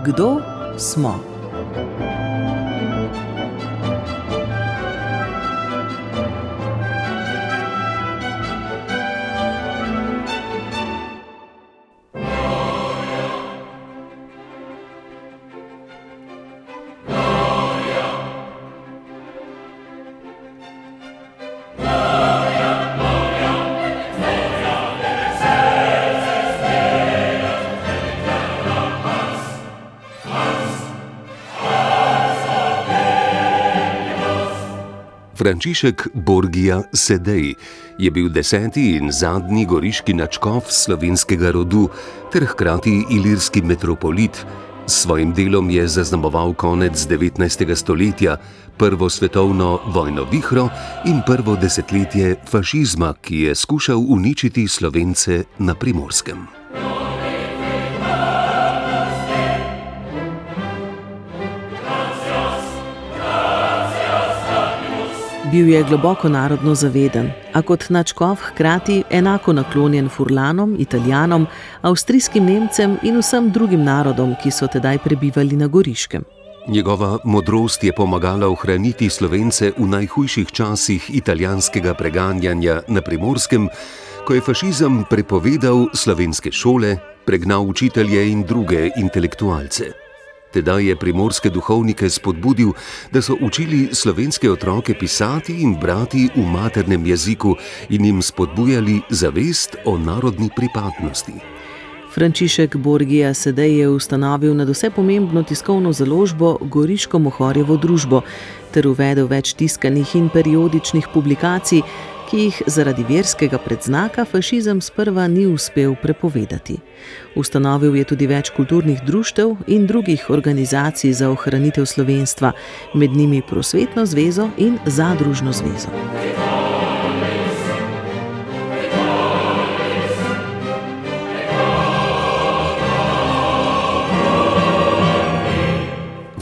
Kdo smo? Frančišek Borgia Sedej je bil 10. in zadnji goriški nadškof slovenskega rodu ter hkrati ilirski metropolit. S svojim delom je zaznamoval konec 19. stoletja, prvo svetovno vojno vihro in prvo desetletje fašizma, ki je skušal uničiti Slovence na Primorskem. Bil je globoko narodno zaveden, a kot nadškof hkrati enako naklonjen Furlanom, Italijanom, avstrijskim Nemcem in vsem drugim narodom, ki so tedaj prebivali na Goriškem. Njegova modrost je pomagala ohraniti Slovence v najhujših časih italijanskega preganjanja na Primorskem, ko je fašizem prepovedal slovenske šole, pregnal učitelje in druge intelektualce. Tedaj je primorske duhovnike spodbudil, da so učili slovenske otroke pisati in brati v maternem jeziku in jim spodbujali zavest o narodni pripadnosti. Frančišek Borgia Sedej je ustanovil nadvse pomembno tiskovno založbo Goriško mohorjevo družbo ter uvedel več tiskanih in periodičnih publikacij, ki jih zaradi verskega predznaka fašizem sprva ni uspel prepovedati. Ustanovil je tudi več kulturnih društev in drugih organizacij za ohranitev slovenstva, med njimi Prosvetno zvezo in Zadružno zvezo.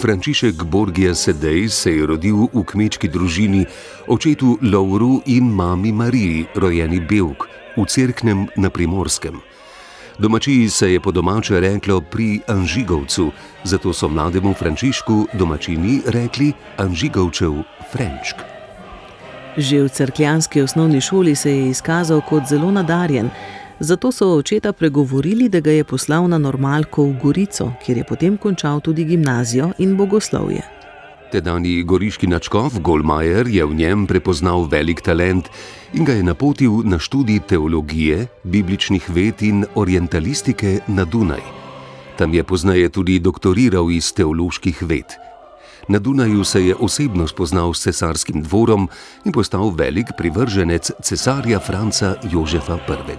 Frančišek Borgia Sedej se je rodil v kmečki družini, očetu Lovru in mami Mariji, rojeni Bevk, v Cerknem na Primorskem. Domačiji se je po domače reklo pri Anžigovcu, zato so mlademu Frančišku domačini rekli Anžigovčev Frenčk. Že v cerkljanski osnovni šoli se je izkazal kot zelo nadarjen, zato so očeta pregovorili, da ga je poslal na normalko v Gorico, kjer je potem končal tudi gimnazijo in bogoslovje. Tedanji goriški nadškof Golmajer je v njem prepoznal velik talent in ga je napotil na študij teologije, bibličnih ved in orientalistike na Dunaj. Tam je pozneje tudi doktoriral iz teoloških ved. Na Dunaju se je osebno spoznal s cesarskim dvorom in postal velik privrženec cesarja Franca Jožefa I.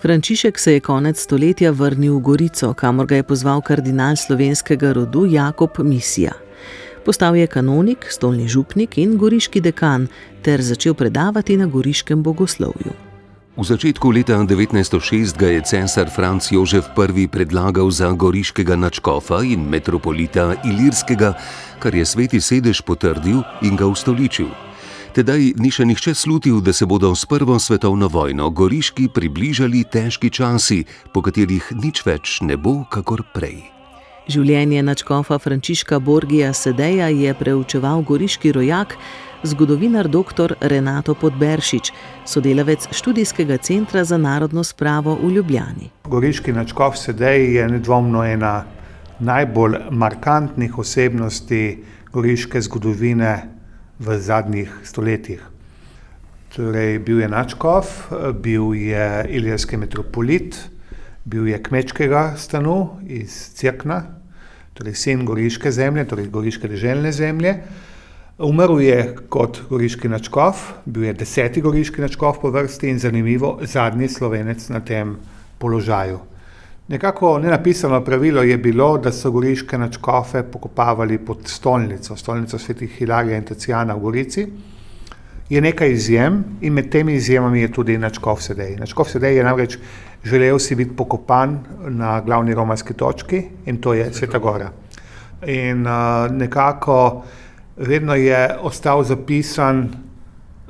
Frančišek se je konec stoletja vrnil v Gorico, kamor ga je pozval kardinal slovenskega rodu Jakob Misija. Postal je kanonik, stolni župnik in goriški dekan ter začel predavati na goriškem bogoslovju. V začetku leta 1906 ga je cesar Franc Jožef I. predlagal za goriškega nadškofa in metropolita Ilirskega, kar je sveti sedež potrdil in ga ustoličil. Tedaj ni še nihče slutil, da se bodo s prvo svetovno vojno goriški približali težki časi, po katerih nič več ne bo kakor prej. Življenje nadškofa Frančiška Borgia Sedeja je preučeval goriški rojak, zgodovinar dr. Renato Podberšič, sodelavec študijskega centra za narodno spravo v Ljubljani. Goriški nadškof Sedej je nedvomno ena najbolj markantnih osebnosti goriške zgodovine v zadnjih stoletjih. Torej, bil je nadškof, bil je ilirski metropolit, bil je kmečkega stanu iz Cerkna, torej sin goriške zemlje, torej goriške deželne zemlje. Umrl je kot goriški nadškof, bil je 10. goriški nadškof po vrsti in zanimivo zadnji Slovenec na tem položaju. Nekako nenapisano pravilo je bilo, da so goriške nadškofe pokopavali pod stolnico svetih Hilarija in Tacijana v Gorici. Je nekaj izjem in med temi izjemami je tudi nadškof Sedej. Nadškof Sedej je namreč želel si biti pokopan na glavni romarski točki in to je Sveta Gora. In nekako vedno je ostal zapisan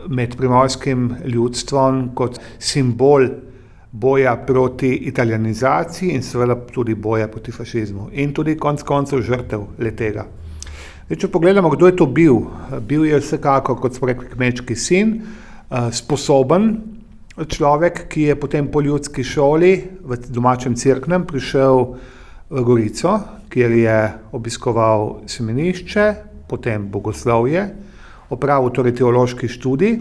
med primorskim ljudstvom kot simbol boja proti italijanizaciji in seveda tudi boja proti fašizmu in tudi konec koncev žrtev le-tega. Če pogledamo, kdo je to bil. Bil je vsekakor, kot smo rekli, kmečki sin, sposoben človek, ki je potem po ljudski šoli v domačem Cerknem prišel v Gorico, kjer je obiskoval semenišče, potem bogoslovje, opravil torej teološki študij.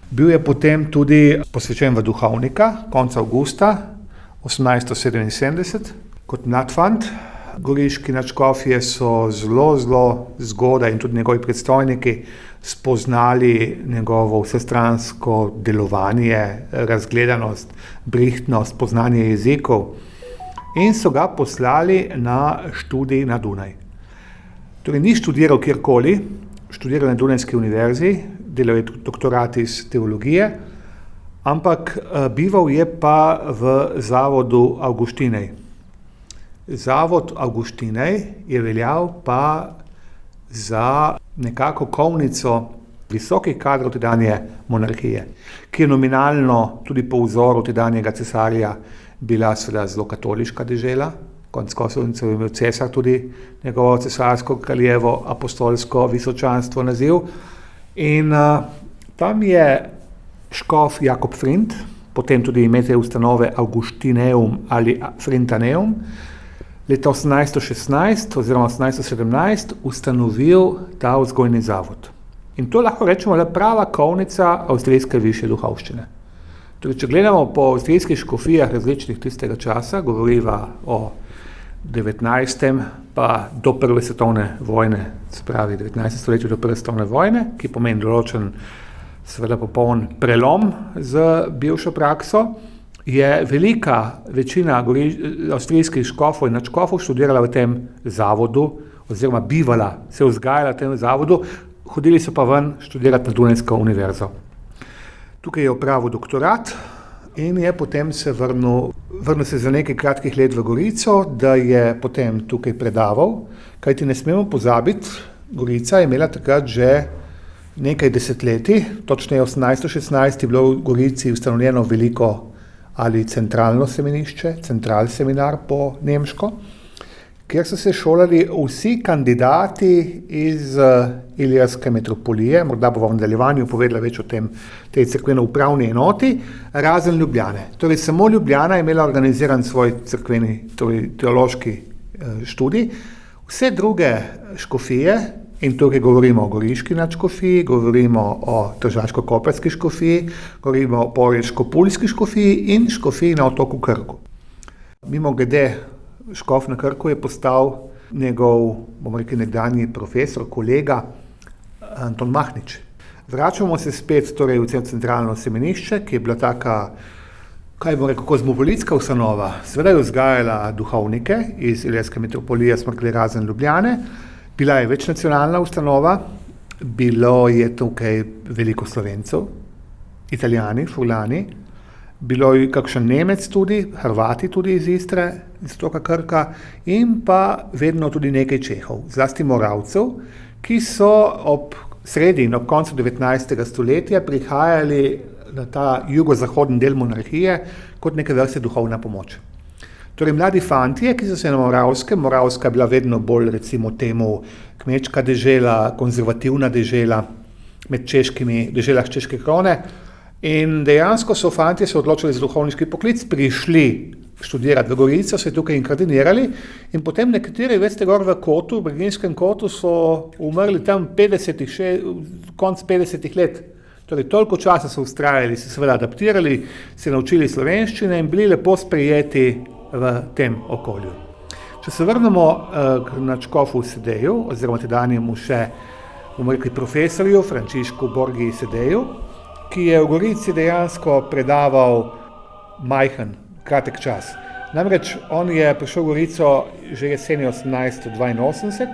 Bil je potem tudi posvečen v duhovnika, konca avgusta 1877, kot mlad fant. Goriški nadškofje so zelo zgodaj in tudi njegovi predstojniki spoznali njegovo vsestransko delovanje, razgledanost, brihtnost, poznanje jezikov in so ga poslali na študij na Dunaj. Torej ni študiral kjerkoli, študiral na Dunajski univerzi, delal je doktorat iz teologije, ampak bival je pa v zavodu Avguštinej. Zavod Avguštinej je veljal pa za nekako kovnico visokih kadrov tedanje monarhije, ki je nominalno tudi po vzoru tedanjega cesarja bila seveda zelo katoliška dežela. Konec koncev je imel cesar tudi njegovo cesarsko kraljevo apostolsko visočanstvo naziv. In tam je škof Jakob Frindt, potem tudi ime te ustanove Augustineum ali Frintaneum, leta 1816 oziroma 1817 ustanovil ta vzgojni zavod. In to lahko rečemo le prava kovnica avstrijske višje duhovščine. Torej, če gledamo po avstrijskih škofijah različnih tistega časa, govoriva o 19. pa do prve svetovne vojne, se pravi 19. stoletju do prve svetovne vojne, ki pomeni določen, seveda popoln prelom z bivšo prakso, je velika večina avstrijskih škofov in nadškofov študirala v tem zavodu oziroma bivala, se vzgajala v tem zavodu, hodili so pa ven študirati na Dunajsko univerzo. Tukaj je opravil doktorat in je potem se vrnil se za nekaj kratkih let v Gorico, da je potem tukaj predaval, kajti ne smemo pozabiti, Gorica je imela takrat že nekaj desetletij, točneje 1816 je bilo v Gorici ustanovljeno veliko ali centralno semenišče, central seminar po nemško, kjer so se šolali vsi kandidati iz Ilirske metropolije, morda bo v nadaljevanju povedala več o tej cerkveno-upravni enoti, razen Ljubljane. Torej samo Ljubljana je imela organiziran svoj cerkveni, torej teološki študij. Vse druge škofije, in tukaj govorimo o goriški nadškofiji, govorimo o tržaško-koprski škofiji, govorimo o poreško-puljski škofiji in škofiji na otoku Krku. Mimogrede, škof na Krku je postal njegov, bomo rekli, nekdanji profesor, kolega Anton Mahnič. Vračamo se spet torej v centralno semenišče, ki je bila taka, kaj bomo rekel, kozmopolitska ustanova. Seveda je vzgajala duhovnike iz Ilirske metropolije, smo rekli razen Ljubljane. Bila je večnacionalna ustanova, bilo je tukaj veliko Slovencev, Italijani, Furlani, bilo je kakšen Nemec tudi, Hrvati tudi iz Istre, iz otoka Krka in pa vedno tudi nekaj Čehov, zlasti Moravcev, ki so ob sredi in ob koncu 19. stoletja prihajali na ta jugozahodni del monarhije kot neke vrste duhovna pomoč. Torej, mladi fantje, ki so se na Moravskem, Moravska je bila vedno bolj, recimo temu, kmečka dežela, konzervativna dežela med češkimi deželah češke krone in dejansko so fantje se odločili za duhovniški poklic, prišli študirati v Gorico, se tukaj inkardinirali in potem nekateri, veste, gor v kotu, v Breginjskem kotu so umrli tam konc 50 let. Torej, toliko časa so vztrajali, se seveda adaptirali, se naučili slovenščine in bili lepo sprejeti v tem okolju. Če se vrnemo k nadškofu Sedeju, oziroma tedanjemu še, bomo rekli, profesorju Frančišku Borgiji Sedeju, ki je v Gorici dejansko predaval majhen, kratek čas. Namreč on je prišel v Gorico že jeseni 1882,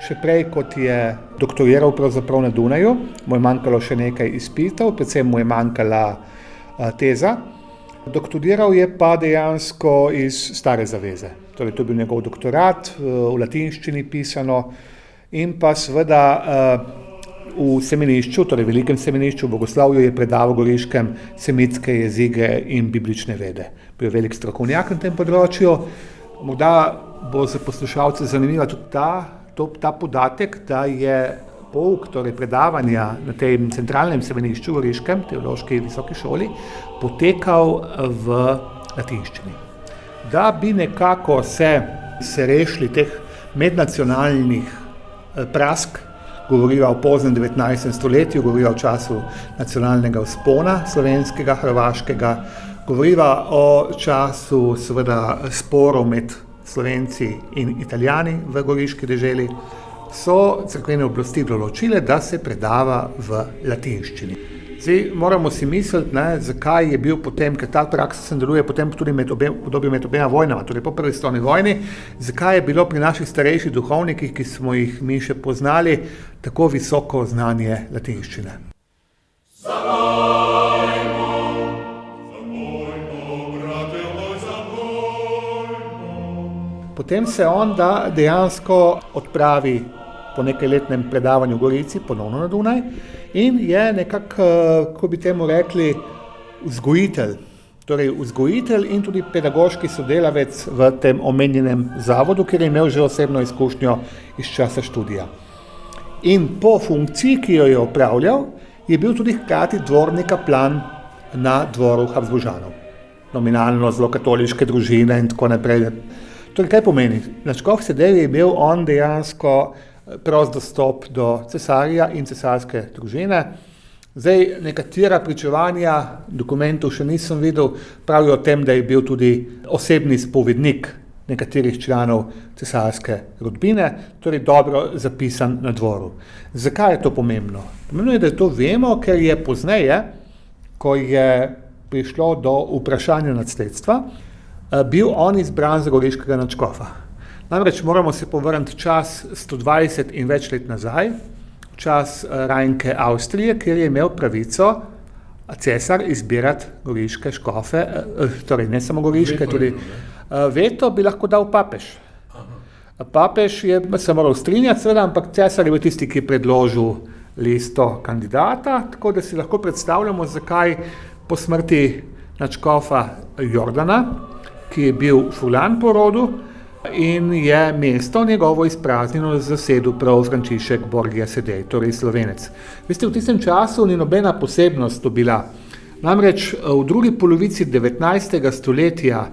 še prej kot je doktoriral pravzaprav na Dunaju, mu je manjkalo še nekaj izpitov, predvsem mu je manjkala teza. Doktoriral je pa dejansko iz Stare zaveze. Torej, to je bil njegov doktorat, v latinščini pisano in pa seveda v semenišču, torej velikem semenišču v Bogoslavju je predaval Goriškem semitske jezike in biblične vede. Bil je velik strokovnjak na tem področju. Morda bo za poslušalce zanimiva tudi ta podatek, da je pouk, torej predavanja na tem centralnem semenišču v Goriškem, teološki visoki šoli, potekal v latinščini. Da bi nekako se rešili teh mednacionalnih prask, govoriva o poznem 19. stoletju, govoriva o času nacionalnega vzpona slovenskega, hrvaškega, govoriva o času seveda sporov med Slovenci in Italijani v goriški deželi, so cerkvene oblasti določile, da se predava v latinščini. Zdaj moramo si misliti, zakaj je bil potem, ker ta praksa se nadaljuje potem tudi med obema vojnama, torej po prvi svetovni vojni, zakaj je bilo pri naših starejših duhovnikih, ki smo jih mi še poznali, tako visoko znanje latinščine. Potem se on dejansko odpravi po nekajletnem predavanju v Gorici, ponovno na Dunaj, in je nekako, ko bi temu rekli, vzgojitelj. Torej vzgojitelj in tudi pedagoški sodelavec v tem omenjenem zavodu, kjer je imel že osebno izkušnjo iz časa študija. In po funkciji, ki jo je opravljal, je bil tudi hkrati dvorni kaplan na dvoru Habsburžanov. Nominalno zelo katoliške družine in tako naprej. Torej, kaj pomeni? Na Škof Sedej je imel on dejansko prost dostop do cesarja in cesarske družine. Zdaj, nekatera pričevanja, dokumentov še nisem videl, pravijo o tem, da je bil tudi osebni spovednik nekaterih članov cesarske rodbine, torej dobro zapisan na dvoru. Zakaj je to pomembno? Pomembno je, da to vemo, ker je pozneje, ko je prišlo do vprašanja nasledstva, bil on izbran za goriškega nadškofa. Namreč moramo se povrniti čas 120 in več let nazaj, čas Rajnke Avstrije, kjer je imel pravico cesar izbirati goriške škofe, torej ne samo goriške, tudi veto bi lahko dal papež. Papež je se moral strinjati, seveda, ampak cesar je bil tisti, ki je predložil listo kandidata, tako da si lahko predstavljamo, zakaj po smrti nadškofa Jordana, ki je bil Furlan po rodu, in je mesto njegovo izpraznjeno zasedel prav Frančišek Borgia Sedej, torej Slovenec. Veste, v tistem času ni nobena posebnost to bila. Namreč v drugi polovici 19. stoletja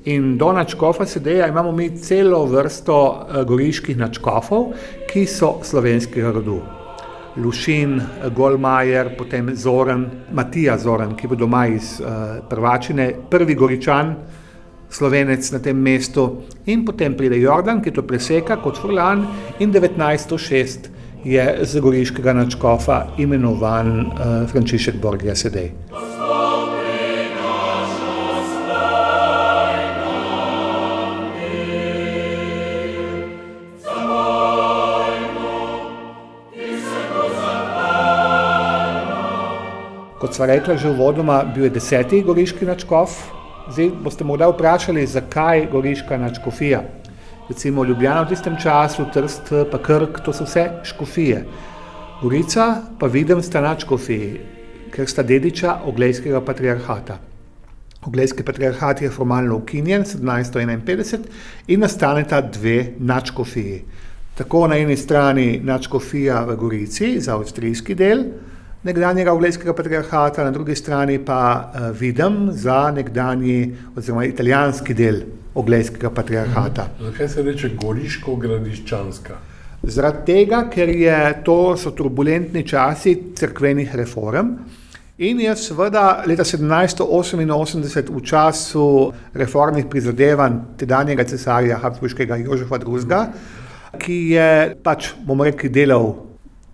in do nadškofa Sedeja imamo mi celo vrsto goriških nadškofov, ki so slovenskega rodu. Lušin, Golmajer, potem Zoran, Matija Zoran, ki bo doma iz Prvačine, prvi Goričan, Slovenec na tem mestu, in potem pride Jordan, ki to preseka kot Furlan, in 1906 je z goriškega nadškofa imenovan Frančišek Borgia Sedej. Kot sva rekla že uvodoma, bil je 10. goriški nadškof. Zdaj boste morda vprašali, zakaj goriška nadškofija. Recimo Ljubljana v tistem času, Trst pa Krk, to so vse škofije. Gorica pa Videm sta nadškofiji, ker sta dediča Oglejskega patriarhata. Oglejski patriarhat je formalno ukinjen 1751 in nastaneta dve nadškofiji. Tako na eni strani nadškofija v Gorici za avstrijski del nekdanjega Oglejskega patriarhata, na drugi strani pa Videm za nekdanji oziroma italijanski del Oglejskega patriarhata. Zakaj se reče goriško-gradiščanska? Zaradi tega, ker so turbulentni časi cerkvenih reform in je seveda leta 1788 v času reformnih prizadevanj tedanjega cesarja Habsburškega Jožefa II., ki je bomo rekli, delal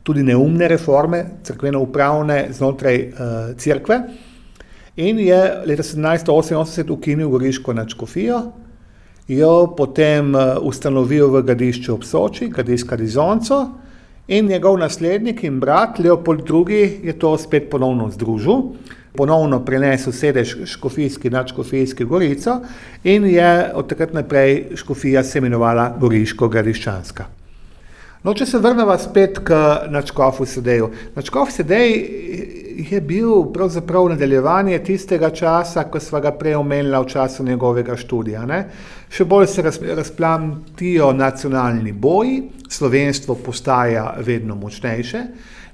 tudi neumne reforme, cerkveno-upravne znotraj cerkve, in je leta 1788 ukinil goriško nadškofijo, jo potem ustanovil v Gradišču ob Soči, Gradiška Dizonco, in njegov naslednik in brat Leopold II. Je to spet ponovno združil, ponovno prenesel sedež škofijski nadškofijski Gorico in je od takrat naprej škofija se imenovala Goriško-gradiščanska. No, če se vrnemo spet k nadškofu Sedeju. Nadškof Sedej je bil pravzaprav nadaljevanje tistega časa, ko sva ga prej omenila v času njegovega študija. Ne? Še bolj se razplamtijo nacionalni boji, slovenstvo postaja vedno močnejše.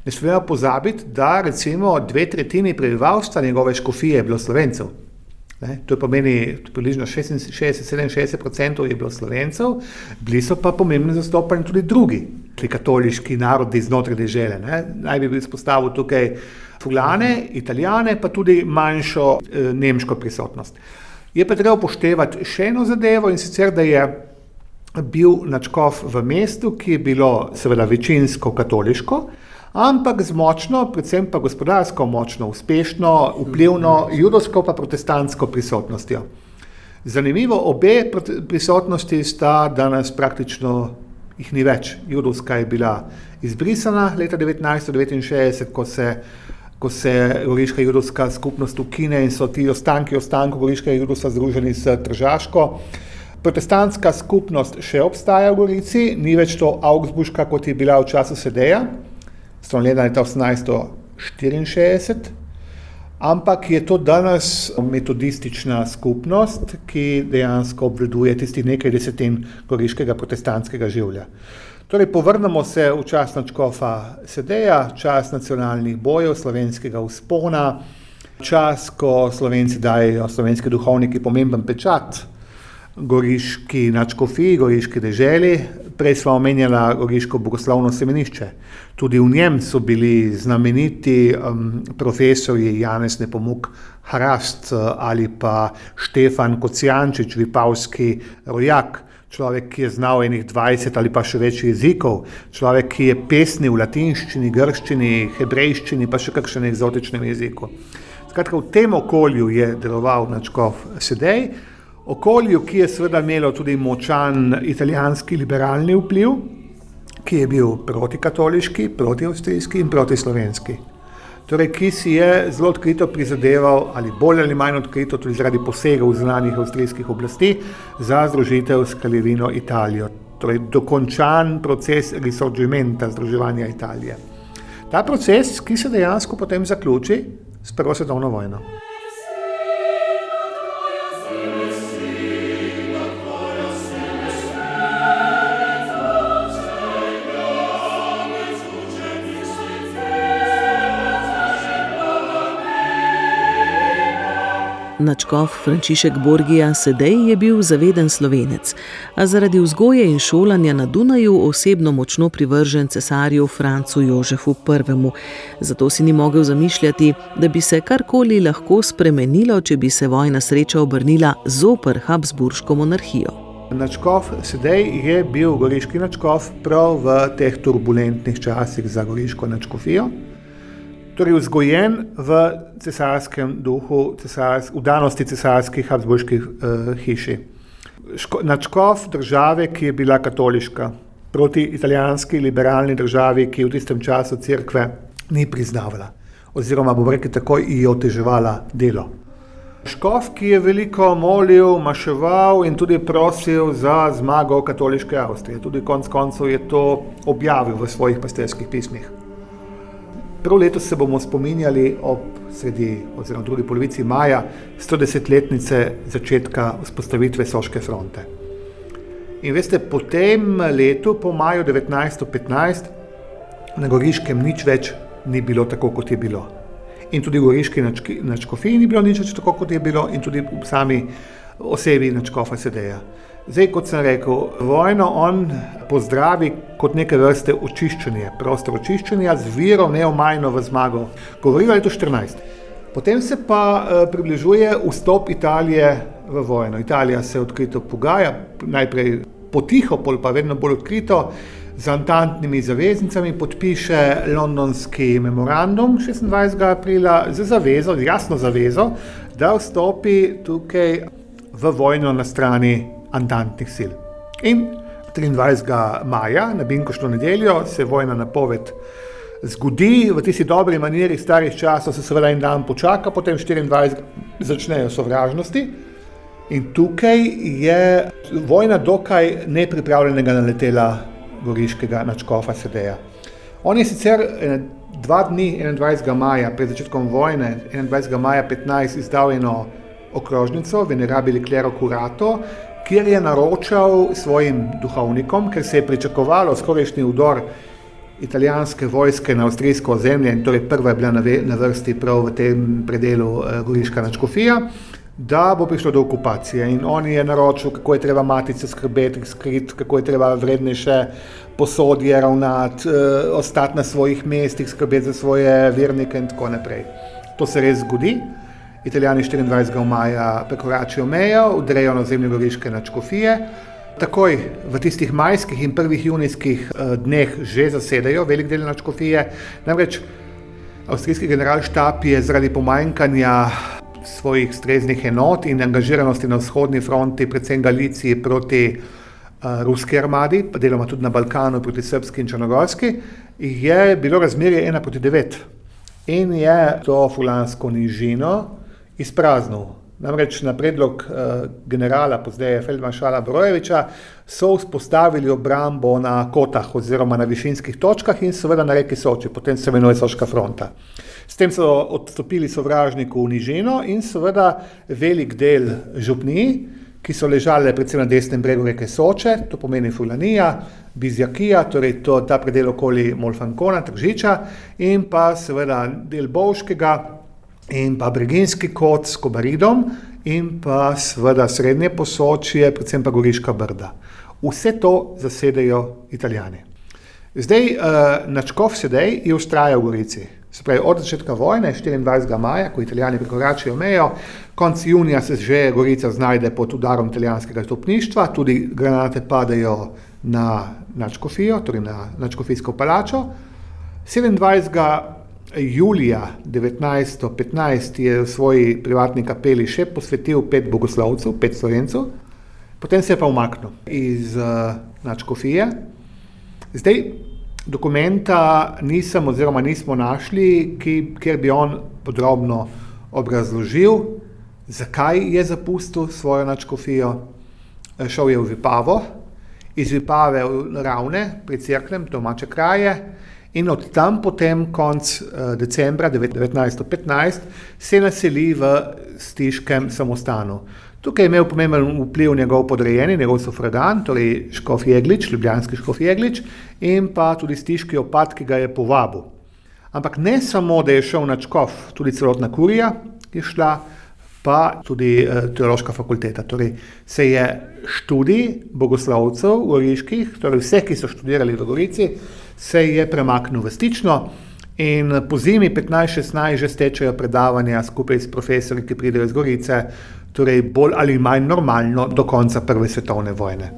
Ne smemo pozabiti, da recimo 2/3 prebivalstva njegove škofije je bilo Slovencev. To pomeni približno 66-67% je bilo Slovencev, bili so pa pomembno zastopani tudi drugi katoliški narodi znotraj dežele. Naj bi izpostavil tukaj Fuglane, Italijane, pa tudi manjšo nemško prisotnost. Je pa treba upoštevati še eno zadevo, in sicer, da je bil nadškof v mestu, ki je bilo seveda večinsko katoliško, ampak z močno, predvsem pa gospodarsko močno, uspešno, vplivno, judovsko pa protestantsko prisotnostjo. Zanimivo, obe prisotnosti sta danes praktično jih ni več. Judovska je bila izbrisana leta 1969, ko se goriška judovska skupnost ukine in so ti ostanki goriškega judovstva združeni s tržaško. Protestantska skupnost še obstaja v Gorici, ni več to augsburška, kot je bila v času Sedeja, ustanovljena leta 1864, ampak je to danes metodistična skupnost, ki dejansko obvladuje tistih nekaj desetin goriškega protestantskega življa. Torej, povrnemo se v čas nadškofa Sedeja, čas nacionalnih bojev, slovenskega vzpona, čas, ko Slovenci dajejo, slovenski duhovniki, pomemben pečat goriški nadškofiji, goriški deželi. Prej smo omenjala goriško bogoslovno semenišče. Tudi v njem so bili znameniti profesorji Janez Nepomuk Hrast ali pa Štefan Kocijančič, vipavski rojak, človek, ki je znal enih 20 ali pa še več jezikov, človek, ki je pesnil v latinščini, grščini, hebrejščini, pa še kakšnem eksotičnem jeziku. Skratka, v tem okolju je deloval nadškof Sedej, okolju, ki je seveda imelo tudi močan italijanski liberalni vpliv, ki je bil protikatoliški, protiavstrijski in protislovenski. Torej, ki si je zelo odkrito prizadeval, ali bolj ali manj odkrito, tudi zaradi posegov zunanjih avstrijskih oblasti, za združitev s Kraljevino Italijo. Torej, dokončan proces risorgimenta, združevanja Italije. Ta proces, ki se dejansko potem zaključi s Prvo svetovno vojno. Nadškof Frančišek Borgia Sedej je bil zaveden Slovenec, a zaradi vzgoje in šolanja na Dunaju osebno močno privržen cesarju Francu Jožefu I. Zato si ni mogel zamišljati, da bi se karkoli lahko spremenilo, če bi se vojna sreča obrnila zoper Habsburško monarhijo. Nadškof Sedej je bil goriški nadškof prav v teh turbulentnih časih za goriško nadškofijo. Torej, vzgojen v cesarskem duhu, v danosti cesarskih habsburških hiši. Nadškof države, ki je bila katoliška, proti italijanski liberalni državi, ki v tistem času cerkve ni priznavala, oziroma bomo rekli tako, ji je oteževala delo. Škof, ki je veliko molil, maševal in tudi prosil za zmago katoliške Avstrije. Tudi konec koncev je to objavil v svojih pastirskih pismih. Prav letos se bomo spominjali ob drugi polovici maja 110-letnice začetka vzpostavitve Soške fronte. In veste, po tem letu, po maju 1915, na Goriškem nič več ni bilo tako, kot je bilo. In tudi v goriški nadškofiji ni bilo nič več tako, kot je bilo, in tudi v sami osebi nadškofa Sedeja. Zdaj, kot sem rekel, vojno on pozdravi kot neke vrste očiščenje, prostor očiščenja z vero neomajno v zmago. Govorilo je to 14. Potem se pa približuje vstop Italije v vojno. Italija se odkrito pogaja, najprej potiho, pol pa vedno bolj odkrito, z antantnimi zaveznicami podpiše londonski memorandum 26. aprila z zavezo, jasno zavezo, da vstopi tukaj v vojno na strani antantnih sil. In 23. maja, na binkoštno nedeljo, se vojna napoved zgodi. V tisti dobri maniri starih časov se seveda en dan počaka, potem 24. začnejo sovražnosti. In tukaj je vojna dokaj nepripravljenega naletela goriškega nadškofa Sedeja. On je sicer 2 dni, 21. maja, pred začetkom vojne, 21. maja 15, izdal eno okrožnico Venerabili Clero Curato, kjer je naročal svojim duhovnikom, ker se je pričakovalo skorajšnji vdor italijanske vojske na avstrijsko ozemlje, in torej prva je bila na vrsti prav v tem predelu goriška nadškofija, da bo prišlo do okupacije. In on je naročil, kako je treba matice skrbeti, kako je treba vrednejše posodje ravnati, ostati na svojih mestih, skrbeti za svoje vernike in tako naprej. To se res zgodi. Italijani 24. maja prekoračijo mejo, vdrejo na ozemlje goriške nadškofije. Takoj v tistih majskih in prvih junijskih dneh že zasedajo velik del nadškofije. Namreč avstrijski generalštab je zaradi pomanjkanja svojih streznih enot in angažiranosti na vzhodni fronti, predvsem Galiciji, proti ruski armadi, pa deloma tudi na Balkanu proti srbski in črnogorski, je bilo razmerje 1:9 in je to Fulansko nižino izpraznil. Namreč na predlog generala, pozneje feldmaršala Borojevića, so vzpostavili obrambo na kotah oziroma na višinskih točkah in seveda na reki Soči, potem se imenuje Soška fronta. S tem so odstopili sovražniku v nižino in seveda velik del župnij, ki so ležale predvsem na desnem bregu reke Soče, to pomeni Furlanija, Bizjakija, torej ta predel okoli Molfankona, Tržiča, in pa seveda del Bovškega in pa Breginski kot s Kobaridom in pa seveda srednje Posočje, predvsem pa Goriška Brda. Vse to zasedajo Italijani. Zdaj, nadškof Sedej je vztrajal v Gorici. Se pravi, od začetka vojne, 24. maja, ko Italijani prekoračijo mejo, konec junija se že Gorica znajde pod udarom italijanskega topništva, tudi granate padajo na nadškofijo, torej na nadškofijsko palačo. 27. julija 1915 je v svoji privatni kapeli še posvetil 5 bogoslovcev, 5 Slovencev, potem se je pa umaknil iz nadškofije. Zdaj, dokumenta nismo našli, kjer bi on podrobno obrazložil, zakaj je zapustil svojo nadškofijo. Šel je v Vipavo, iz Vipave v Ravne, pri Cerklem, domače kraje, in od tam potem konec decembra 1915 se naseli v Stiškem samostanu. Tukaj je imel pomemben vpliv njegov podrejeni, njegov sufragan, torej škof Jeglič, ljubljanski škof Jeglič, in pa tudi stiški opat, ki ga je povabil. Ampak ne samo, da je šel nadškof, tudi celotna kurija je šla, pa tudi teološka fakulteta. Torej se je študij bogoslovcev goriških, torej vseh, ki so študirali v Gorici, se je premaknil v Stično in po zimi 15-16 že stečejo predavanja skupaj s profesorji, ki pridejo iz Gorice, torej bolj ali manj normalno do konca Prve svetovne vojne.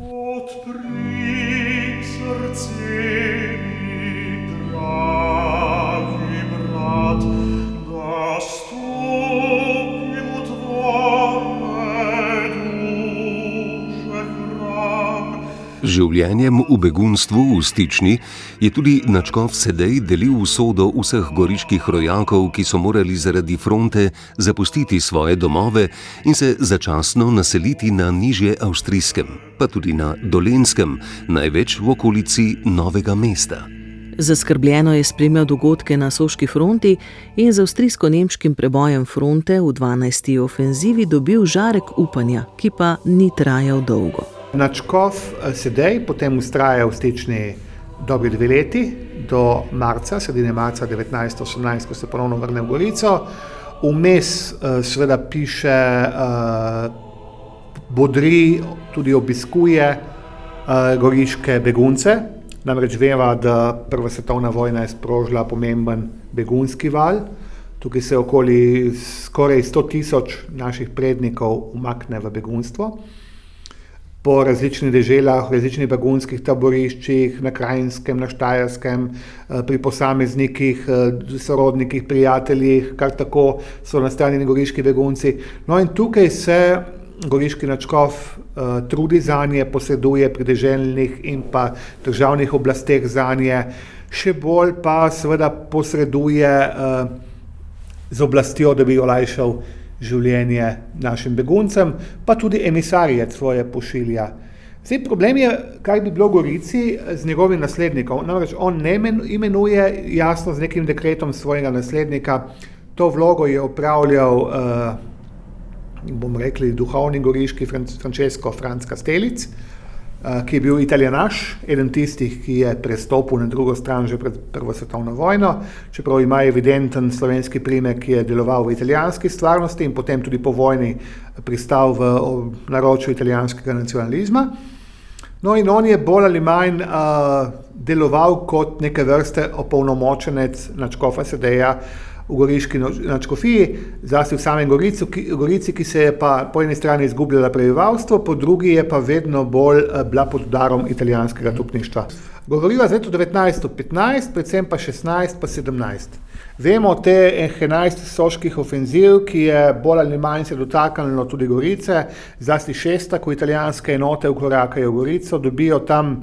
Življenjem v begunstvu v Stični je tudi nadškof Sedej delil usodo vseh goriških rojakov, ki so morali zaradi fronte zapustiti svoje domove in se začasno naseliti na nižje avstrijskem, pa tudi na Dolenjskem, največ v okolici Novega mesta. Zaskrbljeno je spremljal dogodke na Soški fronti in z avstrijsko-nemškim prebojem fronte v 12. ofenzivi dobil žarek upanja, ki pa ni trajal dolgo. Nadškof Sedej potem vztraja v Stični dobri 2 leti, do marca, sredine marca 1918, ko se ponovno vrne v Gorico. Vmes seveda piše, bodri, tudi obiskuje goriške begunce. Namreč veva, da Prva svetovna vojna je sprožila pomemben begunski val. Tukaj se okoli skoraj 100 000 naših prednikov umakne v begunstvo. Po različnih deželah, različnih begunskih taboriščih, na Krajinskem, na Štajerskem, pri posameznikih, sorodnikih, prijateljih, kar tako so nastanjeni goriški begunci. No in tukaj se goriški nadškof trudi zanje, posreduje pri deželnih in pa državnih oblasteh zanje, še bolj pa seveda posreduje z oblastjo, da bi olajšal življenje našim beguncem, pa tudi emisarije svoje pošilja. Zdaj, problem je, kaj bi bilo v Gorici z njegovim naslednikom. Namreč on ne imenuje jasno z nekim dekretom svojega naslednika. To vlogo je opravljal, bomo rekli, duhovni goriški Francesco Franc Kastelic, ki je bil Italijanaš, eden tistih, ki je prestopil na drugo stran že pred Prvo svetovno vojno, čeprav ima evidenten slovenski priimek, ki je deloval v italijanski stvarnosti in potem tudi po vojni pristal v naročju italijanskega nacionalizma. No in on je bolj ali manj deloval kot neke vrste opolnomočenec nadškofa Sedeja v goriški nadškofiji, zlasti v samem Gorici, ki se je pa po eni strani izgubljala prebivalstvo, po drugi je pa vedno bolj bila pod udarom italijanskega topništva. Govoriva z leto 1915, predvsem pa 16 pa 17. Vemo te 11 soških ofenziv, ki je bolj ali manj se dotaknilo tudi Gorice, zlasti 6, ko italijanske enote vkorakajo v Gorico, dobijo tam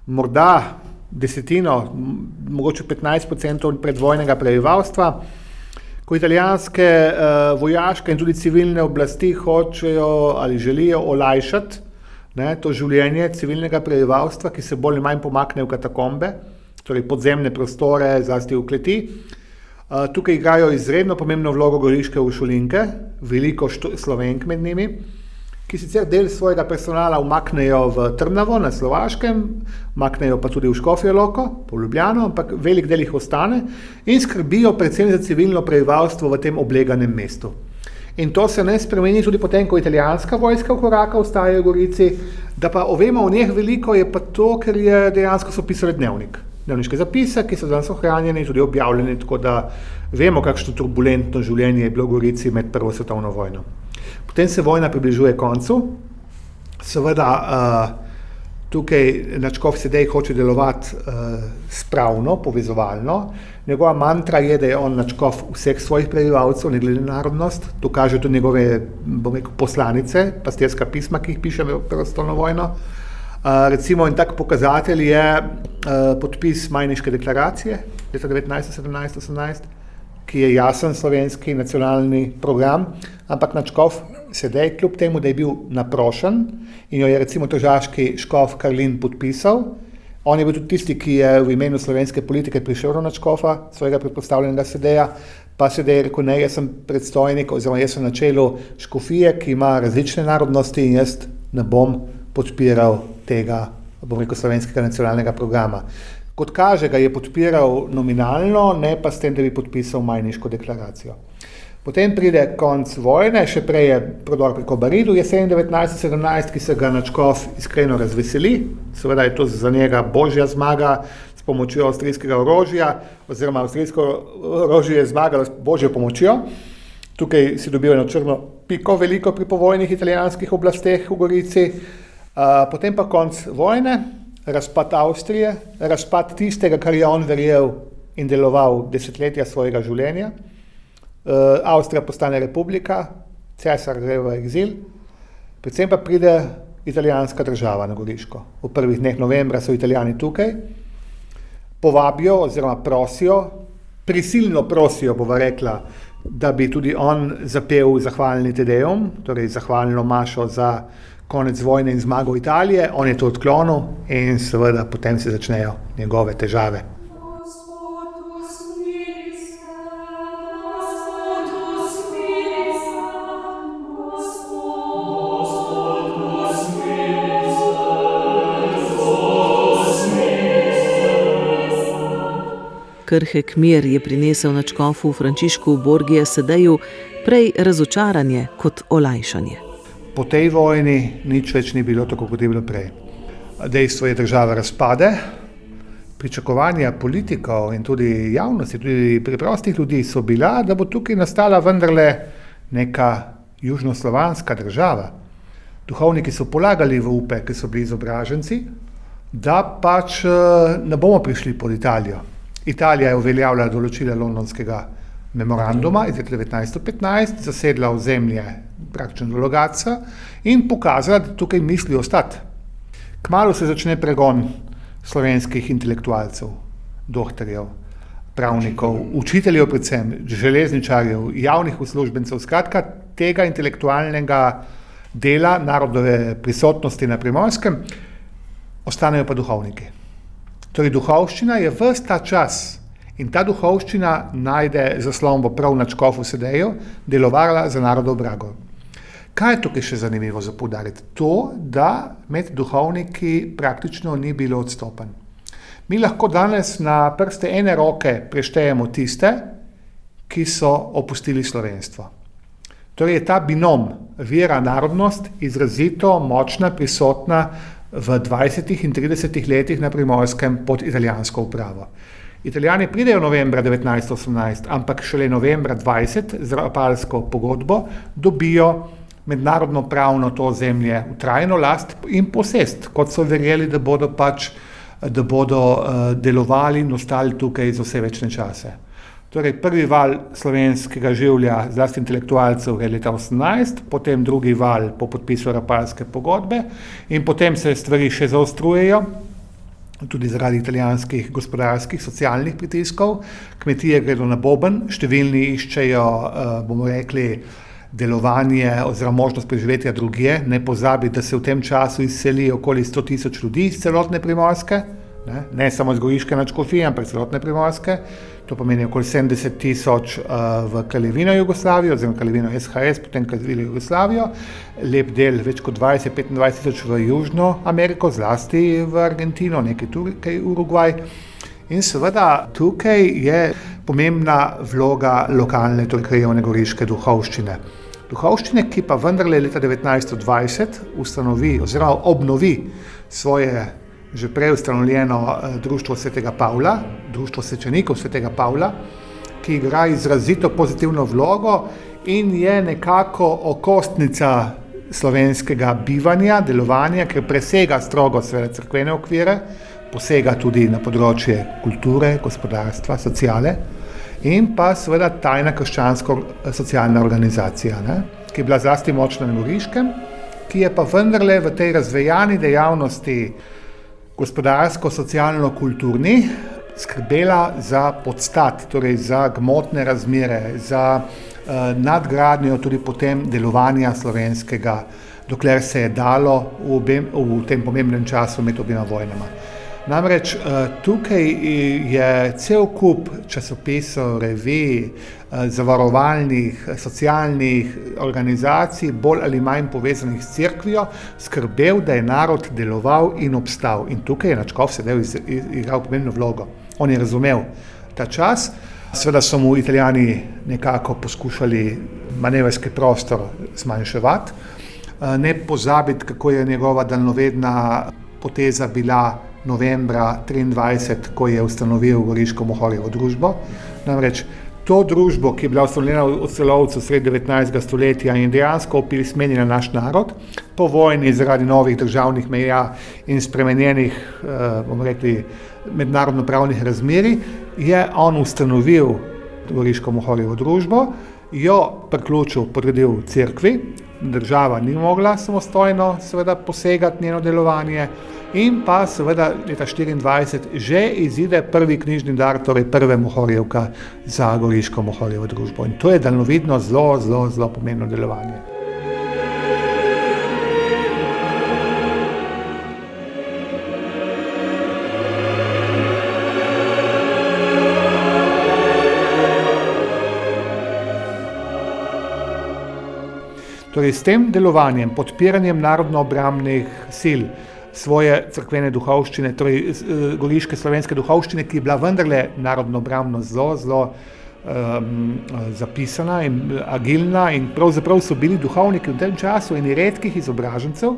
morda desetino, mogoče 15% predvojnega prebivalstva, ko italijanske vojaške in tudi civilne oblasti hočejo ali želijo olajšati to življenje civilnega prebivalstva, ki se bolj ali manj pomakne v katakombe, torej podzemne prostore, zlasti v kleti. Tukaj igrajo izredno pomembno vlogo goriške uršulinke, veliko Slovenk med njimi, ki sicer del svojega personala umaknejo v Trnavo na Slovaškem, umaknejo pa tudi v Škofjo Loko, po Ljubljano, ampak velik del jih ostane in skrbijo predvsem za civilno prebivalstvo v tem obleganem mestu. In to se ne spremeni tudi potem, ko italijanska vojska vkoraka ostaje v Gorici, da pa vemo o njih veliko, je pa to, ker je dejansko so pisali dnevniške zapise, ki so danes ohranjeni in tudi objavljeni, tako da vemo, kakšno turbulentno življenje je bilo v Gorici med Prvo svetovno vojno. Potem se vojna približuje koncu, seveda tukaj nadškof Sedej hoče delovati spravno, povezovalno. Njegova mantra je, da je on nadškof vseh svojih prebivalcev, ne glede na narodnost. To kaže tudi njegove, bom rekel, poslanice, pastirska pisma, ki jih piše v Prvo svetovno vojno. Recimo en tak pokazatelj je podpis Majniške deklaracije leta 19, 17, 18, ki je jasen slovenski nacionalni program, ampak nadškof Sedej, kljub temu, da je bil naprošen in jo je recimo tržaški škof Karlin podpisal. On je bil tudi tisti, ki je v imenu slovenske politike prišel do nadškofa, svojega predpostavljenega Sedeja, pa Sedej je rekel, ne, jaz sem predstojnik oziroma jaz sem na čelu škofije, ki ima različne narodnosti in jaz ne bom podpiral tega, bom rekel, slovenskega nacionalnega programa. Kot kaže, ga je podpiral nominalno, ne pa s tem, da bi podpisal Majniško deklaracijo. Potem pride konc vojne, še prej je prodor pri Kobaridu, jesen 1917, ki se ga nadškof iskreno razveseli. Seveda je to za njega božja zmaga s pomočjo avstrijskega orožja, oziroma avstrijsko orožje je zmagalo s božjo pomočjo. Tukaj si dobil eno črno piko veliko pri povojnih italijanskih oblasteh v Gorici. Potem pa konc vojne, razpad Avstrije, razpad tistega, kar je on verjel in deloval desetletja svojega življenja. Avstrija postane republika, cesar gre v egzil, predvsem pa pride italijanska država na Goriško. V prvih dneh novembra so Italijani tukaj, povabijo oziroma prosijo, prisilno prosijo, bova rekla, da bi tudi on zapel zahvalni Tedeum, torej zahvalno mašo za konec vojne in zmago Italije. On je to odklonil in seveda potem se začnejo njegove težave. Krhek mir je prinesel nadškofu Frančišku Borgija Sedeju prej razočaranje kot olajšanje. Po tej vojni nič več ni bilo tako, kot je bilo prej. Dejstvo je, država razpade, pričakovanja politikov in tudi javnosti, tudi preprostih ljudi so bila, da bo tukaj nastala vendarle neka južnoslovanska država. Duhovniki so polagali v upe, ki so bili izobraženci, da pač ne bomo prišli pod Italijo. Italija je uveljavljala določila londonskega memoranduma iz 1915, zasedla ozemlje praktično do Logatca in pokazala, da tukaj misli ostati. Kmalu se začne pregon slovenskih intelektualcev, dohtarjev, pravnikov, učiteljev predvsem, železničarjev, javnih uslužbencev, skratka tega intelektualnega dela, narodove prisotnosti na Primorskem, ostanejo pa duhovniki. Torej, duhovščina je ves ta čas in ta duhovščina najde zaslombo prav na škofu Sedeju, delovala za narodov Bragov. Kaj je tukaj še zanimivo za poudariti? To, da med duhovniki praktično ni bilo odstopanj. Mi lahko danes na prste ene roke preštejemo tiste, ki so opustili slovenstvo. Torej je ta binom vera, narodnost izrazito močna, prisotna v 20 in 30 letih na Primorskem pod italijansko upravo. Italijani pridejo novembra 1918, ampak šele novembra 20 z Rapalsko pogodbo dobijo mednarodno pravno to ozemlje v trajno last in posest, kot so verjeli, da bodo delovali in ostali tukaj za vse večne čase. Torej, prvi val slovenskega življa, zlasti intelektualcev, je leta 18, potem drugi val po podpisu Rapalske pogodbe in potem se stvari še zaostrujejo, tudi zaradi italijanskih gospodarskih, socialnih pritiskov. Kmetije gredo na boben, številni iščejo, bomo rekli, delovanje oziroma možnost preživetja drugje. Ne pozabi, da se v tem času izseli okoli 100 000 ljudi iz celotne Primorske, ne samo iz Goriške nadškofije, ampak celotne Primorske. To pomeni okoli 70 000 v Kraljevino Jugoslavijo, oziroma Kraljevino SHS, potem Kraljevino Jugoslavijo, lep del, več kot 20-25 000 v Južno Ameriko, zlasti v Argentino, nekaj tukaj Urugvaj. In seveda tukaj je pomembna vloga lokalne, torej krajevne goriške duhovščine. Duhovščine, ki pa vendarle leta 1920 ustanovi oziroma obnovi svoje že prej ustanovljeno društvo Svetega Pavla, društvo svečenikov Svetega Pavla, ki igra izrazito pozitivno vlogo in je nekako okostnica slovenskega bivanja, delovanja, ker presega strogo seveda cerkvene okvire, posega tudi na področje kulture, gospodarstva, sociale in pa seveda tajna krščansko-socialna organizacija, ki je bila zlasti močna na Goriškem, ki je pa vendarle v tej razvejani dejavnosti gospodarsko-socialno-kulturni skrbela za podstat, torej za gmotne razmere, za nadgradnjo tudi potem delovanja slovenskega, dokler se je dalo v tem pomembnem času med obima vojnama. Namreč tukaj je cel kup časopisov, revij, zavarovalnih, socialnih organizacij, bolj ali manj povezanih s cerkvijo, skrbel, da je narod deloval in obstal. In tukaj je nadškof Sedej igral pomembno vlogo. On je razumel ta čas. Seveda so mu Italijani nekako poskušali manevrski prostor zmanjševati. Ne pozabiti, kako je njegova daljnovedna poteza bila novembra 23, ko je ustanovil Goriško mohorjevo družbo. Namreč to družbo, ki je bila ustanovljena v Celovcu sredi 19. stoletja in dejansko opismenila naš narod, po vojni zaradi novih državnih meja in spremenjenih, bomo rekli, mednarodno-pravnih razmerij, je on ustanovil Goriško mohorjevo družbo, jo priključil, podredil cerkvi, država ni mogla samostojno seveda posegati njeno delovanje in pa seveda leta 1924 že izide prvi knjižni dar, torej prve mohorjevka za Goriško mohorjevo družbo. In to je daljnovidno zelo pomembno delovanje. Torej, s tem delovanjem, podpiranjem narodno-obrambnih sil, svoje cerkvene duhovščine, torej goriške slovenske duhovščine, ki je bila vendarle narodno-obrambno zelo zapisana in agilna in pravzaprav so bili duhovniki v tem času eni redkih izobražencev,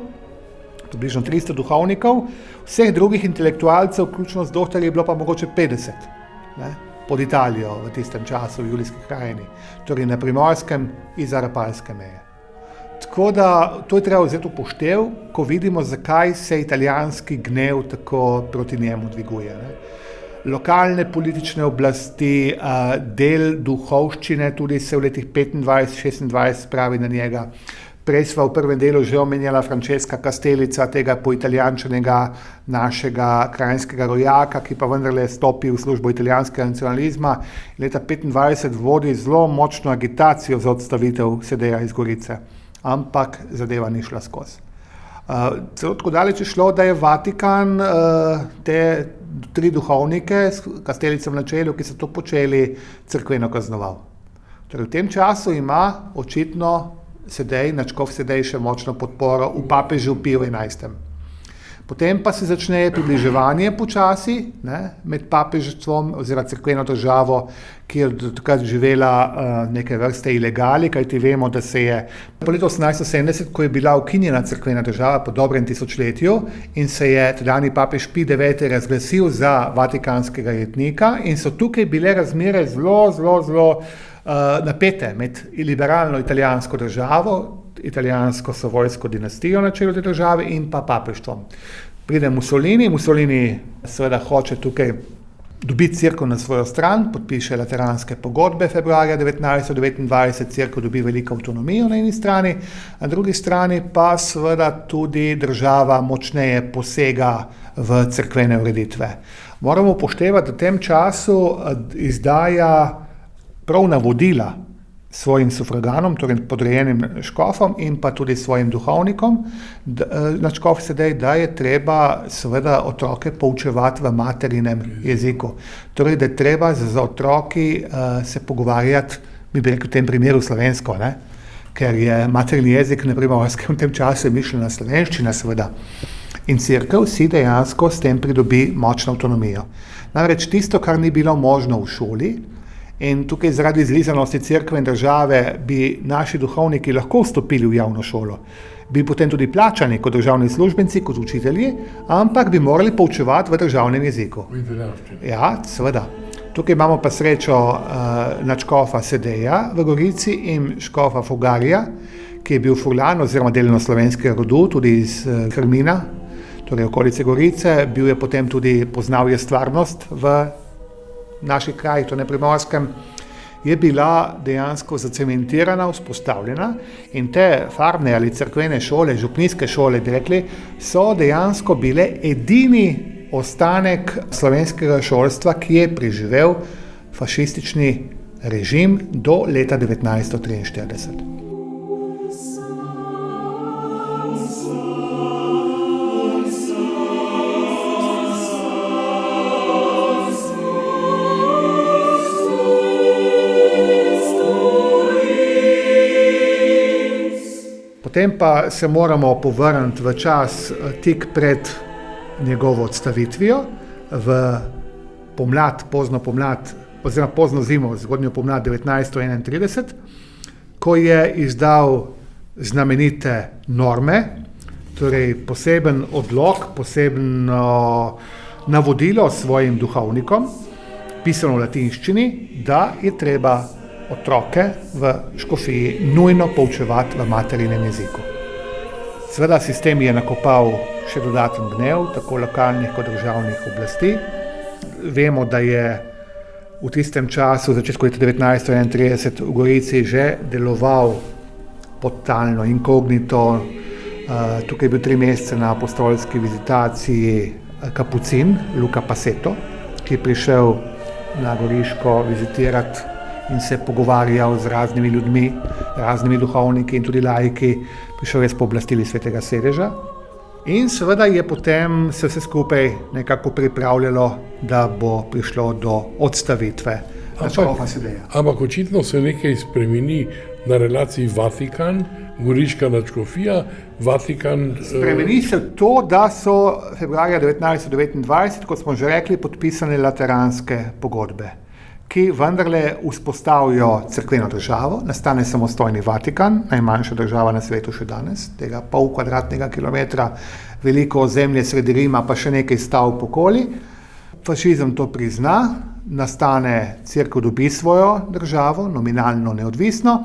približno 300 duhovnikov, vseh drugih intelektualcev, vključno z doktorji, je bilo pa mogoče 50, pod Italijo v tistem času, v Julijski krajini, torej na Primorskem izza Rapalske meje. Tako da to je treba vzeti v poštev, ko vidimo, zakaj se italijanski gnev tako proti njemu dviguje. Lokalne politične oblasti, del duhovščine, tudi se v letih 25-26 spravi na njega. Prej sva v prvem delu že omenjala Francesca Castellica, tega poitalijančenega našega krajinskega rojaka, ki pa vendarle stopi v službo italijanskega nacionalizma. Leta 25 vodi zelo močno agitacijo za odstavitev Sedeja iz Gorice. ampak zadeva ni šla skozi. Celo tako daleč je šlo, da je Vatikan te 3 duhovnike s Kastelicem na čelu, ki so to počeli, cerkveno kaznoval. Torej v tem času ima očitno nadškof Sedej še močno podporo v papežu Piju XI. Potem pa se začne približevanje počasi med papežstvom oziroma cerkveno državo, ki je do takrat živela neke vrste ilegali, kajti vemo, da se je po letu 1870, ko je bila ukinjena cerkvena država po dobrem tisočletju in se je tedajni papež Pij IX razglasil za vatikanskega jetnika in so tukaj bile razmere zelo napete med liberalno italijansko državo, italijansko savojsko dinastijo na čelu te države in pa papeštvom. Pride Mussolini seveda hoče tukaj dobiti cerkev na svojo stran, podpiše lateranske pogodbe februarja 1929, cerkev dobi veliko avtonomijo na eni strani, na drugi strani pa seveda tudi država močneje posega v cerkvene ureditve. Moramo upoštevati, da v tem času izdaja prav navodila svojim sufraganom, torej podrejenim škofom in pa tudi svojim duhovnikom, nadškof Sedej, da je treba seveda otroke poučevati v materinem jeziku. Torej, da je treba z otroki se pogovarjati, bi rekel v tem primeru slovensko, ker je materin jezik na Primorskem v tem času mišljena slovenščina seveda. In cerkev si dejansko s tem pridobi močno avtonomijo. Namreč tisto, kar ni bilo možno v šoli, in tukaj zaradi zlizanosti cerkve in države bi naši duhovniki lahko vstopili v javno šolo. Bi potem tudi plačani kot državni službenci, kot učitelji, ampak bi morali poučevati v državnem jeziku. Ja, seveda. Tukaj imamo pa srečo nadškofa Sedeja v Gorici in škofa Fogarija, ki je bil Furlan oziroma delno slovenskega rodu, tudi iz Krmina, torej okolice Gorice. Bil je potem tudi, poznal je stvarnost v naši kraji, to na Primorskem, je bila dejansko zacementirana, vzpostavljena in te farne ali cerkvene šole, župnijske šole, bi rekli, so dejansko bile edini ostanek slovenskega šolstva, ki je preživel fašistični režim do leta 1943. Potem pa se moramo povrniti v čas tik pred njegovo odstavitvijo, v pomlad, pozno pomlad, oziroma pozno zimo, zgodnjo pomlad 1931, ko je izdal znamenite norme, torej poseben odlok, posebno navodilo svojim duhovnikom, pisano v latinščini, da je treba otroke v škofiji nujno poučevati v materinem jeziku. Seveda sistem je nakopal še dodaten gnev, tako lokalnih kot državnih oblasti. Vemo, da je v tistem času, v začetku leta 1931, v Gorici že deloval podtalno, inkognito. Tukaj je bil 3 mesece na apostolski vizitaciji kapucin Luca Paseto, ki je prišel na Goriško vizitirati in se pogovarjal z raznimi ljudmi, raznimi duhovniki in tudi laiki, prišel je s pooblastili Svetega sedeža. In seveda je potem se vse skupaj nekako pripravljalo, da bo prišlo do odstavitve nadškofa Sedeja. Ampak očitno se nekaj spremeni na relaciji Vatikan, Goriška nadškofija, Vatikan... Spremeni se to, da so februarja 1929, kot smo že rekli, podpisane lateranske pogodbe, ki vendarle vzpostavijo cerkveno državo, nastane samostojni Vatikan, najmanjša država na svetu še danes, tega pol kvadratnega kilometra veliko ozemlje sredi Rima, pa še nekaj stavb okoli. Fašizem to prizna, nastane cerkev dobi svojo državo, nominalno neodvisno,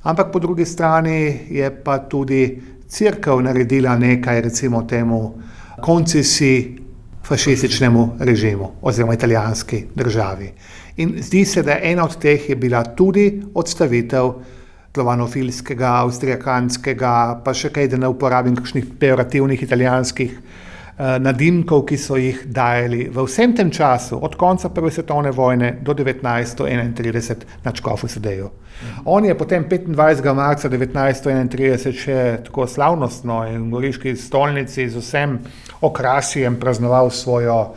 ampak po drugi strani je pa tudi cerkev naredila nekaj, recimo temu, koncesij fašističnemu režimu oziroma italijanski državi. In zdi se, da ena od teh je bila tudi odstavitev slovanofilskega, avstrijakanskega, pa še kaj, da ne uporabim kakšnih pejorativnih italijanskih nadimkov, ki so jih dajali v vsem tem času, od konca Prve svetovne vojne do 1931 nadškofu Sedeju. On je potem 25. marca 1931 še tako slavnostno in v goriški stolnici z vsem okrasjem praznoval svojo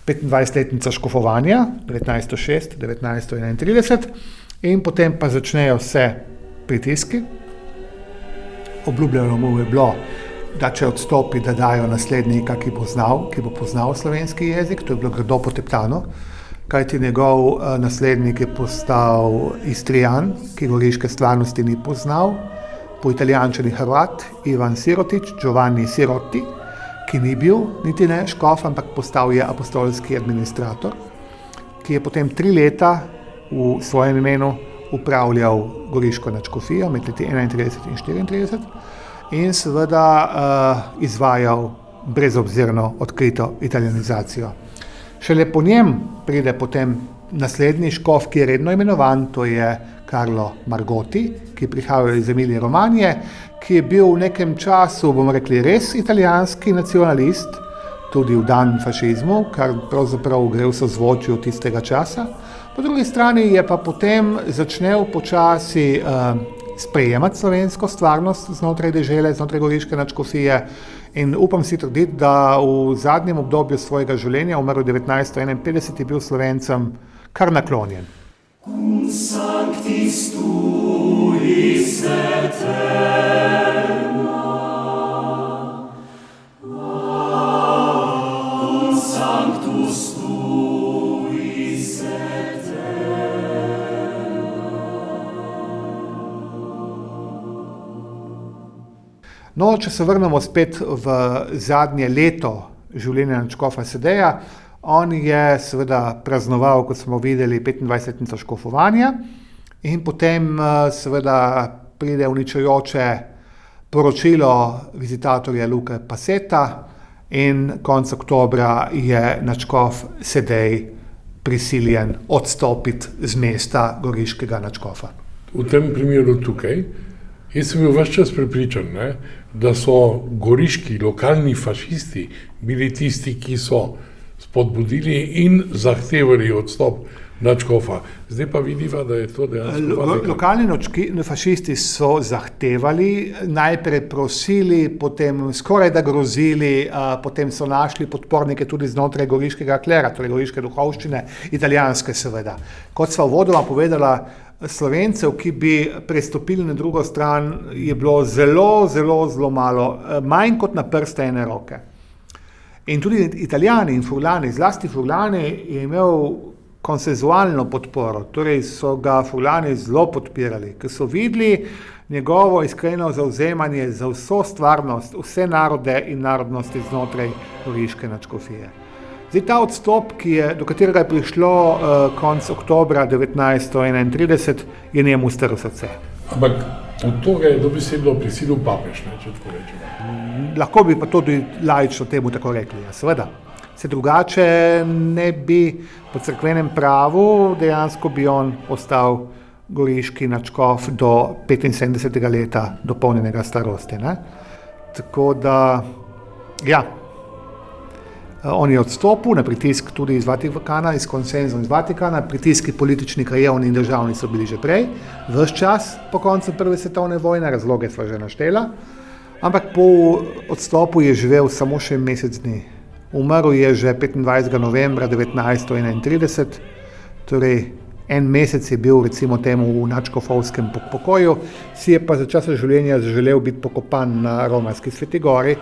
25-letnico škofovanja 1906-1931 in potem pa začnejo vse pritiski. Obljubljeno mu je bilo, da če odstopi, da dajo naslednika, ki bo poznal slovenski jezik. To je bilo grdo poteptano, kajti njegov naslednik je postal Istrijan, ki goriške stvarnosti ni poznal, po italijančini Hrvat, Ivan Sirotić, Giovanni Sirotti, ki ni bil niti ne škof, ampak postal je apostolski administrator, ki je potem 3 leta v svojem imenu upravljal goriško nadškofijo med leti 31 in 34 in seveda izvajal brezobzirno odkrito italijanizacijo. Šele po njem pride potem naslednji škof, ki je redno imenovan, to je Carlo Margotti, ki prihaja iz Emilije Romanije, ki je bil v nekem času, bomo rekli, res italijanski nacionalist, tudi v dan fašizmu, kar pravzaprav gre v sozvočju tistega časa. Po drugi strani je pa potem začel počasi sprejemati slovensko stvarnost znotraj dežele, znotraj goriške nadškofije in upam si trditi, da v zadnjem obdobju svojega življenja, umrl 1951, je bil Slovencem kar naklonjen. No, če se vrnemo spet v zadnje leto življenja nadškofa Sedeja, on je seveda praznoval, kot smo videli, 25-letnico škofovanja in potem seveda pride uničujoče poročilo vizitatorja Luke Passeta in konec oktobra je nadškof Sedej prisiljen odstopiti z mesta goriškega nadškofa. V tem primeru tukaj, jaz sem bil ves čas prepričan, da so goriški lokalni fašisti bili tisti, ki so spodbudili in zahtevali odstop nadškofa. Zdaj pa vidiva, da je to dejansko... Lokalni fašisti so zahtevali, najprej prosili, potem skoraj da grozili, potem so našli podpornike tudi znotraj goriškega klera, torej goriške duhovščine, italijanske seveda. Kot sva uvodoma povedala, Slovencev, ki bi prestopili na drugo stran, je bilo zelo malo, manj kot na prste ene roke. In tudi Italijani in Furlani, zlasti Furlani, je imel konsenzualno podporo, torej so ga Furlani zelo podpirali, ker so videli njegovo iskreno zavzemanje za vso stvarnost, vse narode in narodnosti znotraj goriške nadškofije. Zdaj ta odstop, do katerega je prišlo konec oktobra 1931, je njemu strl srce. Ampak od toga je dobesedno prisilil papež, če tako rečemo. Lahko bi pa tudi laično temu tako rekli, seveda. Se drugače ne bi po cerkvenem pravu, dejansko bi on ostal goriški nadškof do 75. leta dopolnjenega starosti. Tako da, ja, on je odstopil na pritisk tudi iz Vatikana, iz konsenzom iz Vatikana, pritiski politični, krajevni in državni so bili že prej, ves čas po koncu Prve svetovne vojne, razloge sva že naštela, ampak po odstopu je živel samo še mesec dni. Umrl je že 25. novembra 1931, torej en mesec je bil recimo temu v nadškofovskem pokoju, si je pa za časa življenja želel biti pokopan na romarski Sveti gori,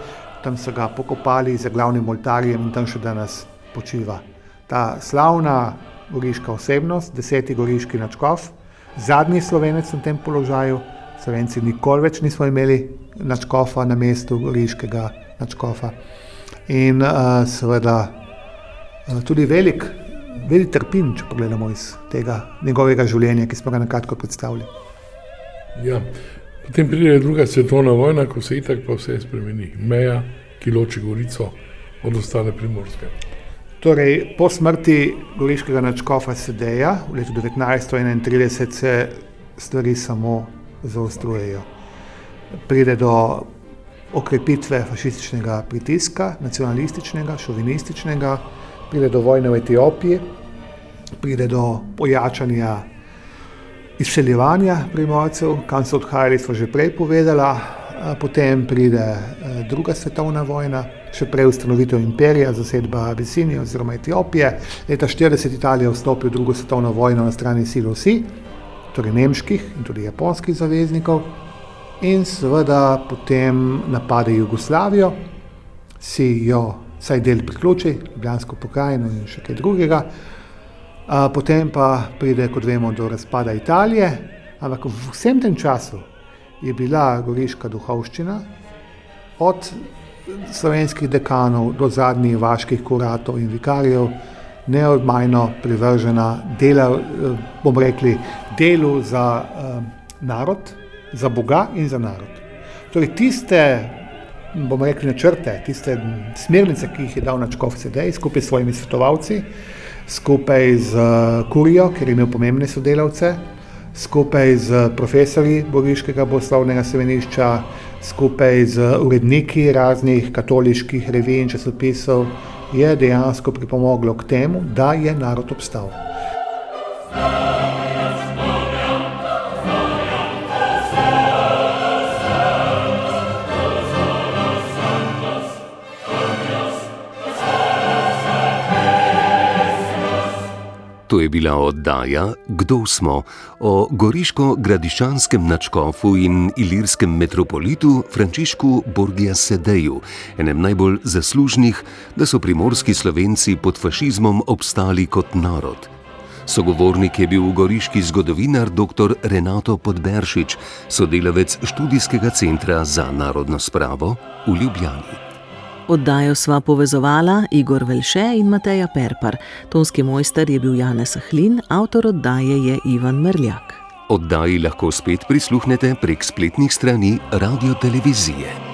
tam so ga pokopali za glavnim oltarjem in tam še danes počiva. Ta slavna goriška osebnost, 10. goriški nadškof, zadnji Slovenec na tem položaju, Slovenci nikoli več nismo imeli nadškofa na mestu goriškega nadškofa. In seveda tudi velik trpin, če pogledamo iz tega njegovega življenja, ki smo ga nakratko predstavili. Ja, potem pride druga svetovna vojna, ko se itak pa vse spremeni. Meja, ki loči Gorico od ostale Primorske. Torej, po smrti goriškega nadškofa Sedeja v letu 1931 se stvari samo zaostrujejo. Pride do okrepitve fašističnega pritiska, nacionalističnega, šovinističnega, pride do vojne v Etiopiji, pride do pojačanja izseljevanja Primorcev, kam so odhajali, smo že prej povedala, potem pride druga svetovna vojna, še prej ustanovitev imperija, zasedba Abisinije oziroma Etiopije. Leta 1940 Italija vstopi v drugo svetovno vojno na strani sil vsi, torej nemških in tudi japonskih zaveznikov, in seveda potem napade Jugoslavijo, si jo vsaj del priključi, Ljubljansko pokrajino in še kaj drugega. Potem pa pride, kot vemo, do razpada Italije, ampak v vsem tem času je bila goriška duhovščina od slovenskih dekanov do zadnjih vaških kuratov in vikarjev neodmajno privržena delu za narod, za Boga in za narod. Torej tiste, načrte, tiste smernice, ki jih je dal nadškof Sedej skupaj s svojimi svetovalci, skupaj z kurijo, ker je imel pomembne sodelavce, skupaj z profesorji Goriškega bogoslovnega semenišča, skupaj z uredniki raznih katoliških revij in časopisov, je dejansko pripomoglo k temu, da je narod obstal. To je bila oddaja Kdo smo? O goriško-gradiščanskem nadškofu in ilirskem metropolitu Frančišku Borgia Sedeju, enem najbolj zaslužnih, da so primorski Slovenci pod fašizmom obstali kot narod. Sogovornik je bil goriški zgodovinar dr. Renato Podberšič, sodelavec Študijskega centra za narodno spravo v Ljubljani. Oddajo sva povezovala Igor Velše in Mateja Perpar. Tonski mojster je bil Janez Ahlin, avtor oddaje je Ivan Merljak. Oddaji lahko spet prisluhnete prek spletnih strani Radiotelevizije.